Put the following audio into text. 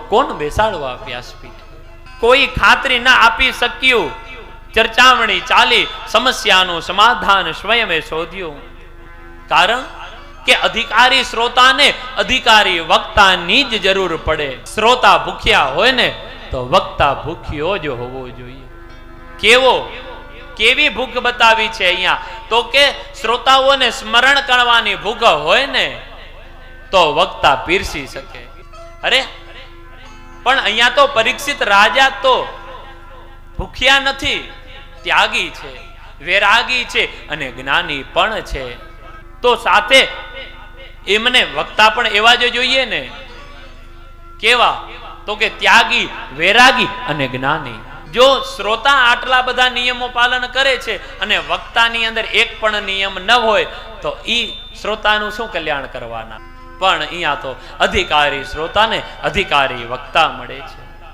કોણ બેસાડવા વ્યાસપીઠ? કોઈ ખાતરી ના આપી શક્યું. ચર્ચામણી ચાલી, સમસ્યાનું સમાધાન સ્વયં શોધ્યું. કારણ કે અધિકારી શ્રોતાને અધિકારી વક્તાની જ જરૂર પડે. શ્રોતા ભૂખ્યા હોય ને તો વક્તા ભૂખ્યો જ હોવો જોઈએ. કેવી ભૂખ બતાવી છે અહીંયા? તો કે શ્રોતાઓને સ્મરણ કરવાની ભૂખ હોય ને તો વક્તા પીરસી શકે. અરે પણ અહીંયા તો પરીક્ષિત રાજા તો ભૂખ્યા નથી, ત્યાગી છે, વૈરાગી છે અને જ્ઞાની પણ છે. તો સાથે એમને વક્તા પણ એવા જ જોઈએ ને. કેવા? તો કે ત્યાગી, વૈરાગી અને જ્ઞાની. જો શ્રોતા આટલા બધા નિયમો પાલન કરે છે અને વક્તાની અંદર એક પણ નિયમ ન હોય તો ઈ શ્રોતાનું શું કલ્યાણ કરવાના? પણ અહીંયા તો અધિકારી શ્રોતાને અધિકારી વક્તા મળે છે.